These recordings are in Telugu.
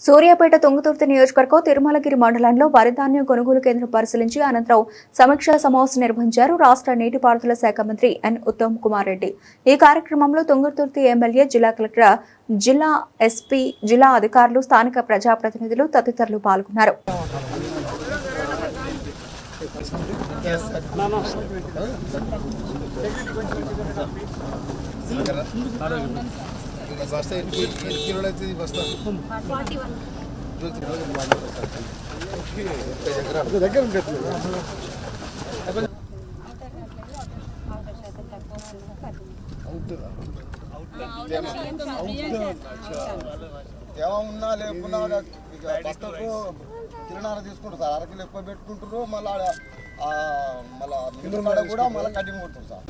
సూర్యాపేట తుంగతుర్తి నియోజకవర్గం తిరుమలగిరి మండలంలో వరి ధాన్యం కొనుగోలు కేంద్రం పరిశీలించి అనంతరం సమీక్షా సమావేశం నిర్వహించారు రాష్ట్ర నీటిపారుదల శాఖ మంత్రి ఎన్ ఉత్తమ్ కుమార్ రెడ్డి। ఈ కార్యక్రమంలో తుంగతుర్తి ఎమ్మెల్యే, జిల్లా కలెక్టర్, జిల్లా ఎస్పీ, జిల్లా అధికారులు, స్థానిక ప్రజాప్రతినిధులు తదితరులు పాల్గొన్నారు। बस्ता किलो बस्ता దగ్గర ఏమన్నా లేకున్నా బస్తకు కిలోన్నర తీసుకుంటారు సార్, అరకిలో ఎక్కువ పెట్టుకుంటారు, మళ్ళీ మళ్ళీ కూడా మళ్ళీ కటింగ్ కొడుతారు సార్।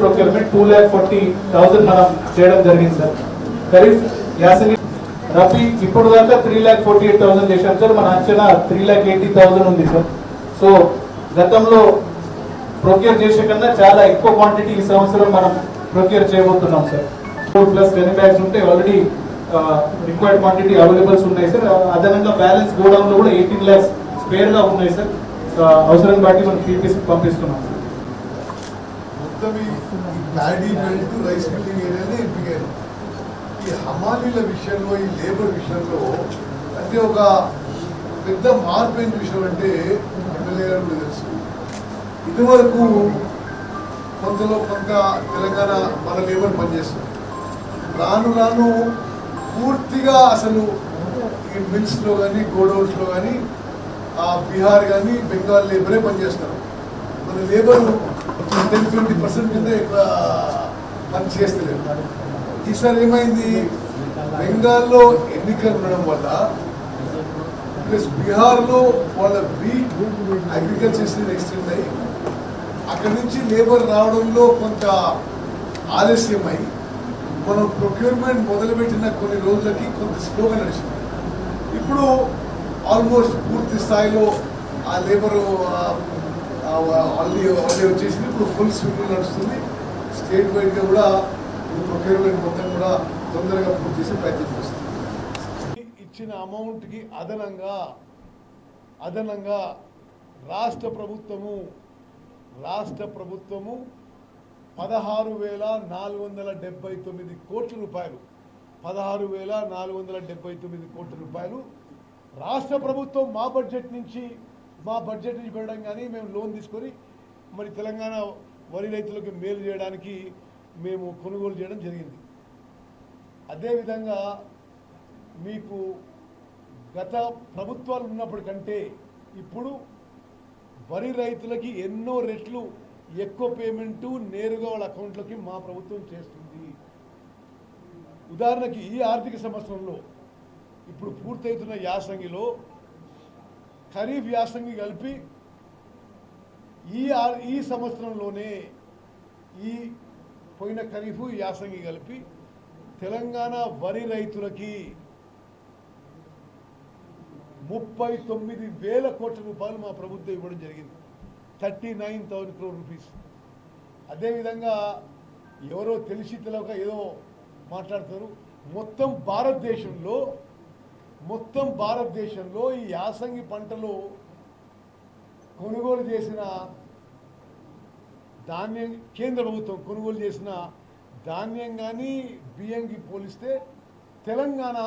ప్రొక్యూర్మెంట్ 2,40,000 మనం చేయడం జరిగింది సార్। ఖరీఫ్, యాసంగి, రబీ ఇప్పుడు దాకా 3,48,000 చేశాం సార్। మన అంచనా 3,80,000 ఉంది సార్। సో గతంలో ప్రొక్యూర్ చేసే కన్నా చాలా ఎక్కువ క్వాంటిటీ ఈ సంవత్సరం మనం ప్రొక్యూర్ చేయబోతున్నాం సార్। 4+ గని బ్యాగ్స్ ఉంటే ఆల్రెడీ రిక్వైర్డ్ క్వాంటిటీ అవైలబుల్స్ ఉన్నాయి సార్। అదనంగా బ్యాలెన్స్ గోడౌన్ లో కూడా 18 lakhs స్పేర్ గా ఉన్నాయి సార్। అవసరం బట్టి మనం పీపీసీ పంపిస్తున్నాం సార్। మొత్తం ఈ ప్యాడీ బెల్ట్, రైస్ మిల్లింగ్ ఏరియానే ఎంపికైంది। ఈ హమాలీల విషయంలో, ఈ లేబర్ విషయంలో అంటే ఒక పెద్ద మార్పు అయిన విషయం అంటే ఎమ్మెల్యే గారు కూడా తెలుసు। ఇదివరకు కొంతలో కొంత తెలంగాణ మన లేబర్ పనిచేస్తుంది, రాను రాను పూర్తిగా అసలు ఈ మిల్స్లో కానీ, గోడౌన్స్లో కానీ బీహార్ కానీ, బెంగాల్ లేబరే పనిచేస్తారు। మన లేబర్ 10-20% కింద ఎక్కువ పని చేస్తలేదు। ఈసారి ఏమైంది, బెంగాల్లో ఎన్నికలు ఉండడం వల్ల ప్లస్ బీహార్లో వాళ్ళ వీట్ అగ్రికల్చర్ ఎక్స్టెండ్ అయ్యి అక్కడి నుంచి లేబర్ రావడంలో కొంత ఆలస్యమై మనం ప్రొక్యూర్మెంట్ మొదలుపెట్టిన కొన్ని రోజులకి కొంత స్లోగా నడిచింది। ఇప్పుడు ఆల్మోస్ట్ పూర్తి స్థాయిలో ఆ లేబరు ఆల్రెడీ వచ్చేసింది। ఇప్పుడు ఫుల్ స్వింగ్ నడుస్తుంది। స్టేట్ వైడ్గా కూడా ప్రొక్యూర్మెంట్ మొత్తం కూడా తొందరగా పూర్తి చేసే ప్రయత్నం చేస్తుంది। ఇచ్చిన అమౌంట్కి అదనంగా రాష్ట్ర ప్రభుత్వము 16,479 కోట్ల రూపాయలు 16,479 కోట్ల రూపాయలు రాష్ట్ర ప్రభుత్వం మా బడ్జెట్ నుంచి పెట్టడం కానీ, మేము లోన్ తీసుకొని మరి తెలంగాణ వరి రైతులకు మేలు చేయడానికి మేము కొనుగోలు చేయడం జరిగింది। అదేవిధంగా మీకు గత ప్రభుత్వాలు ఉన్నప్పటికంటే ఇప్పుడు వరి రైతులకి ఎన్నో రెట్లు ఎక్కువ పేమెంటు నేరుగా వాళ్ళ అకౌంట్లోకి మా ప్రభుత్వం చేస్తుంది। ఉదాహరణకి ఈ ఆర్థిక సంవత్సరంలో ఇప్పుడు పూర్తవుతున్న యాసంగిలో ఖరీఫ్, యాసంగి కలిపి ఈ సంవత్సరంలోనే ఈ పోయిన ఖరీఫ్, యాసంగి కలిపి తెలంగాణ వరి రైతులకి 39,000 కోట్ల రూపాయలు మా ప్రభుత్వం ఇవ్వడం జరిగింది, 39,000 crore రూపీస్। అదేవిధంగా ఎవరో తెలిసి తెలియక ఏదో మాట్లాడతారు, మొత్తం భారతదేశంలో ఈ యాసంగి పంటలో కొనుగోలు చేసిన ధాన్యం, కేంద్ర ప్రభుత్వం కొనుగోలు చేసిన ధాన్యం కానీ బియ్యంకి పోలిస్తే తెలంగాణ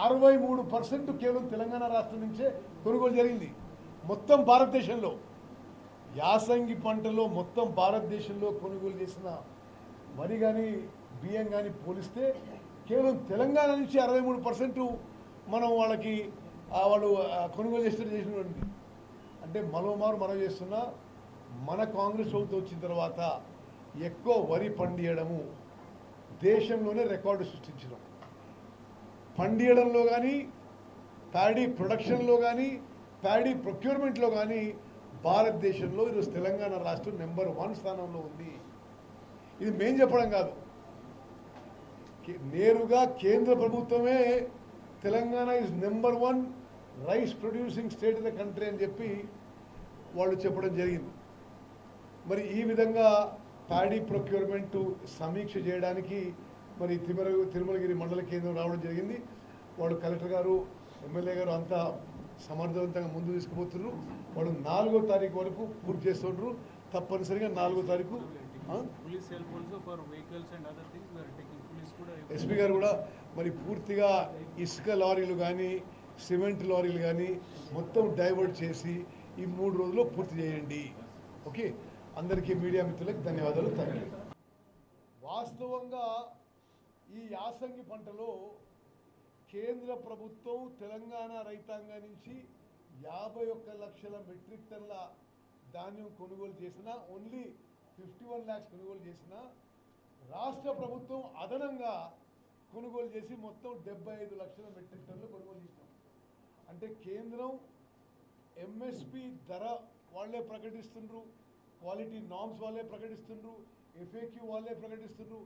63% కేవలం తెలంగాణ రాష్ట్రం నుంచే కొనుగోలు జరిగింది। మొత్తం భారతదేశంలో యాసంగి పంటలో మొత్తం భారతదేశంలో కొనుగోలు చేసిన వరి కానీ, బియ్యం కానీ పోలిస్తే కేవలం తెలంగాణ నుంచి 63% మనం వాళ్ళు కొనుగోలు చేసినటువంటి అంటే మనం చేస్తున్నా మన కాంగ్రెస్ ప్రభుత్వం వచ్చిన తర్వాత ఎక్కువ వరి పండియడము దేశంలోనే రికార్డు సృష్టించడం, పండియడంలో కానీ, ప్యాడీ ప్రొడక్షన్లో కానీ, ప్యాడీ ప్రొక్యూర్మెంట్లో కానీ భారతదేశంలో ఈరోజు తెలంగాణ రాష్ట్రం నెంబర్ 1 స్థానంలో ఉంది। ఇది మేం చెప్పడం కాదు, నేరుగా కేంద్ర ప్రభుత్వమే Telangana is number 1 rice producing state in the country అని చెప్పి వాళ్ళు చెప్పడం జరిగింది। మరి ఈ విధంగా ప్యాడీ ప్రొక్యూర్మెంట్ సమీక్ష చేయడానికి మరి తిరుమలగిరి మండల కేంద్రం రావడం జరిగింది. వాళ్ళు కలెక్టర్ గారు, ఎమ్మెల్యే గారు అంతా సమర్థవంతంగా ముందు తీసుకుపోతున్నారు. వాళ్ళు 4వ తారీఖు వరకు పూర్తి చేస్తుండ్రు. తప్పనిసరిగా 4వ తారీఖు ఎస్పీ గారు కూడా మరి పూర్తిగా ఇసుక లారీలు కానీ సిమెంట్ లారీలు కానీ మొత్తం డైవర్ట్ చేసి ఈ 3 రోజుల్లో పూర్తి చేయండి. ఓకే, అందరికీ మీడియా మిత్రులకు ధన్యవాదాలు. Thank you. వాస్తవంగా ఈ యాసంగి పంటలో కేంద్ర ప్రభుత్వం తెలంగాణ రైతాంగం నుంచి 51 లక్షల మెట్రిక్ టన్ల ధాన్యం కొనుగోలు చేసిన, ఓన్లీ 51 lakhs కొనుగోలు చేసిన, రాష్ట్ర ప్రభుత్వం అదనంగా కొనుగోలు చేసి మొత్తం 75 లక్షల మెట్రిక్ టన్నులు కొనుగోలు చేసినాం. అంటే కేంద్రం ఎంఎస్పి ధర వాళ్ళే ప్రకటిస్తుండ్రు, క్వాలిటీ నామ్స్ వాళ్ళే ప్రకటిస్తుండ్రు, ఎఫ్ఏక్యూ వాళ్ళే ప్రకటిస్తుండ్రు.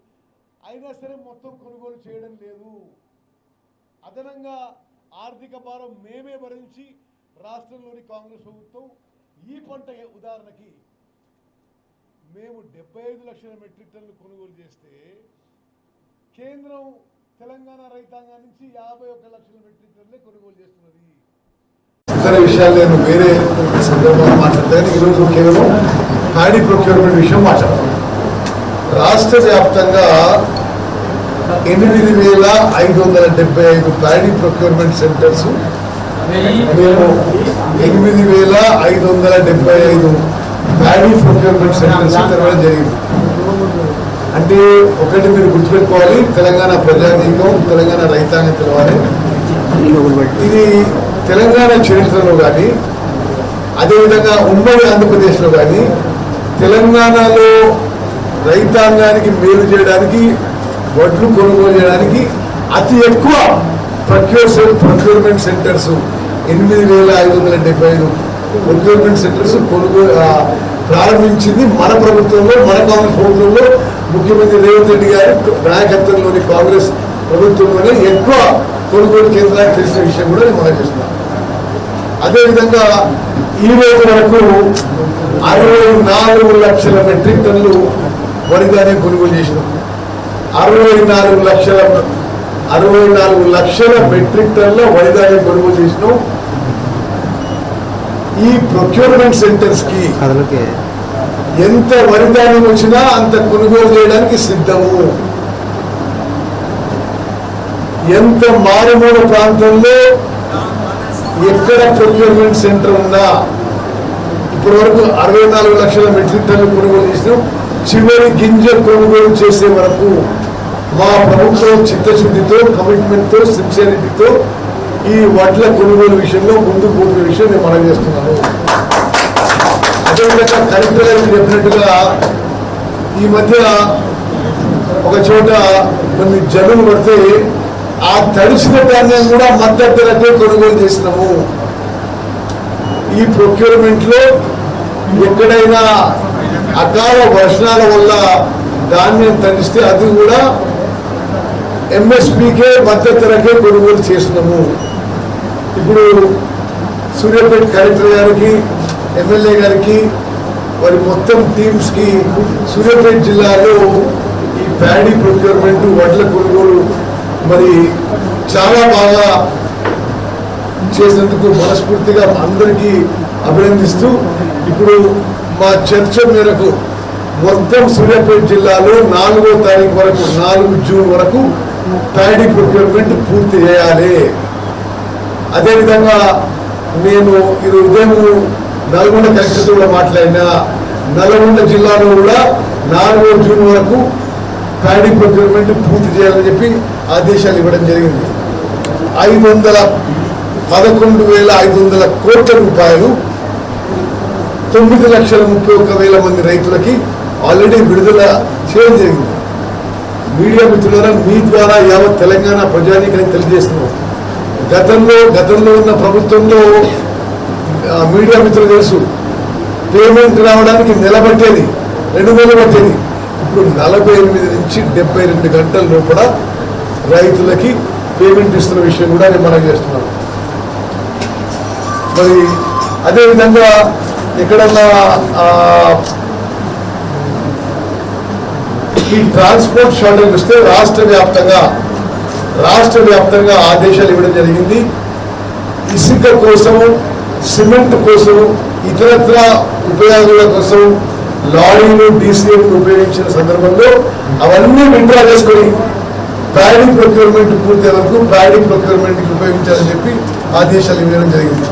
అయినా సరే మొత్తం కొనుగోలు చేయడం లేదు. అదనంగా ఆర్థిక భారం మేమే భరించి రాష్ట్రంలోని కాంగ్రెస్ ప్రభుత్వం ఈ పంట ఉదాహరణకి మేము 75 లక్షల మెట్రిక్ టన్నులు కొనుగోలు చేస్తే కేంద్రం తెలంగాణ రైతాంగం నుంచి 51 లక్షల మెట్రిక్ టన్నులే కొనుగోలు చేస్తున్నది. ఇతర విషయాలు నేను వేరే సందర్భంలో మాట్లాడతాను. ఈరోజు కేవలం ప్యాడీ ప్రొక్యూర్మెంట్ విషయం మాట్లాడతాం. రాష్ట్ర వ్యాప్తంగా 8,575 ప్యాడీ ప్రొక్యూర్మెంట్ సెంటర్స్, మేము 8,575 ప్యాడీ ప్రొక్యూర్మెంట్ సెంటర్స్ తెరవడం జరిగింది. అంటే ఒకటి మీరు గుర్తుపెట్టుకోవాలి, తెలంగాణ ప్రజానీకం, తెలంగాణ రైతాంగం తెలవాలి. ఇది తెలంగాణ చరిత్రలో కానీ, అదేవిధంగా ఉమ్మడి ఆంధ్రప్రదేశ్లో కానీ తెలంగాణలో రైతాంగానికి మేలు చేయడానికి, వడ్లు కొనుగోలు చేయడానికి అతి ఎక్కువ ప్రొక్యూర్మెంట్ సెంటర్స్ 8,575 ప్రొక్యూర్మెంట్ సెంటర్స్ ప్రారంభించింది మన ప్రభుత్వంలో, మన కాంగ్రెస్ ప్రభుత్వంలో. ముఖ్యమంత్రి రేవంత్ రెడ్డి గారి నాయకత్వంలోని కాంగ్రెస్ ప్రభుత్వంలోనే ఎక్కువ కొనుగోలు కేంద్రాలు తెలిసిన విషయం కూడా నేను మనం చేస్తున్నాను. అదేవిధంగా ఈ రోజు వరకు 64 లక్షల మెట్రిక్ టన్నులు వరి ధాన్యం కొనుగోలు చేసినాం. 64 లక్షల మెట్రిక్ టన్నుల వరి ధాన్యం కొనుగోలు చేసినాం. ఈ ప్రొక్యూర్మెంట్ సెంటర్స్ కి ఎంత వరి ధాన్యం వచ్చినా అంత కొనుగోలు చేయడానికి సిద్ధము. ఎంత మారుమూల ప్రాంతంలో ఎక్కడ ప్రొక్యూర్మెంట్ సెంటర్ ఉన్నా ఇప్పటి వరకు 64 లక్షల మెట్రిక్ టన్నులు కొనుగోలు చేసినాం. చివరి గింజ కొనుగోలు చేసే వరకు మా ప్రభుత్వం చిత్తశుద్ధితో, కమిట్మెంట్తో, సిన్సియారిటీతో ఈ వడ్ల కొనుగోలు విషయంలో ముందుకు పోతున్న విషయం నేను మనం చేస్తున్నాను. అదేవిధంగా కలెక్టర్ గారికి చెప్పినట్టుగా ఈ మధ్య ఒక చోట కొన్ని జనులు పడితే ఆ తడిసిన ధాన్యం కూడా మద్దతు ధరకే కొనుగోలు చేసినాము. ఈ ప్రొక్యూర్మెంట్ లో ఎక్కడైనా అకాల వర్షాల వల్ల ధాన్యం తడిస్తే అది కూడా ఎంఎస్పీకే మద్దతు ధరకే కొనుగోలు చేసినాము. ఇప్పుడు సూర్యాపేట కలెక్టర్ గారికి, ఎమ్మెల్యే గారికి, వారి మొత్తం టీమ్స్ కి సూర్యాపేట జిల్లాలో ఈ ప్యాడీ ప్రొక్యూర్మెంట్, వడ్ల కొనుగోలు మరి చాలా బాగా చేసినందుకు మనస్ఫూర్తిగా అందరికీ అభినందిస్తూ, ఇప్పుడు మా చర్చ మేరకు మొత్తం సూర్యాపేట జిల్లాలో 4వ తారీఖు వరకు, 4 జూన్ వరకు ప్యాడీ ప్రొక్యూర్మెంట్ పూర్తి చేయాలి. అదేవిధంగా నేను ఇది ఉదయం నల్గొండ కలెక్టర్తో కూడా మాట్లాడినా, నల్గొండ జిల్లాలో కూడా 4వ జూన్ వరకు ప్యాడీ ప్రొక్యూర్మెంట్ పూర్తి చేయాలని చెప్పి ఆదేశాలు ఇవ్వడం జరిగింది. 11,500 కోట్ల రూపాయలు 9,31,000 మంది రైతులకి ఆల్రెడీ విడుదల చేయడం జరిగింది. మీడియా మిత్రులారా, మీ ద్వారా యావత్ తెలంగాణ ప్రజానీకానికి తెలియజేస్తున్నాం. గతంలో ఉన్న ప్రభుత్వంలో మీడియా మిత్రులు తెలుసు, పేమెంట్ రావడానికి నెల పట్టేది, 2 నెలలు పట్టేది. ఇప్పుడు 48 నుంచి 72 గంటల లోపల రైతులకి పేమెంట్ ఇస్తున్న విషయం కూడా నేను మనం చేస్తున్నాను. మరి అదేవిధంగా ఎక్కడన్నా ఈ ట్రాన్స్పోర్ట్ షార్టేజ్ వస్తే రాష్ట్ర వ్యాప్తంగా ఆదేశాలు ఇవ్వడం జరిగింది. ఇసుక కోసము, సిమెంట్ కోసము, ఇతరత్ర ఉపయోగాల కోసం లారీలు, డీసీఎం ఉపయోగించిన సందర్భంలో అవన్నీ విత్డ్రా చేసుకొని ప్యాడీ ప్రొక్యూర్మెంట్ పూర్తి వరకు ప్యాడీ ప్రొక్యూర్మెంట్కి ఉపయోగించాలని చెప్పి ఆదేశాలు ఇవ్వడం జరిగింది.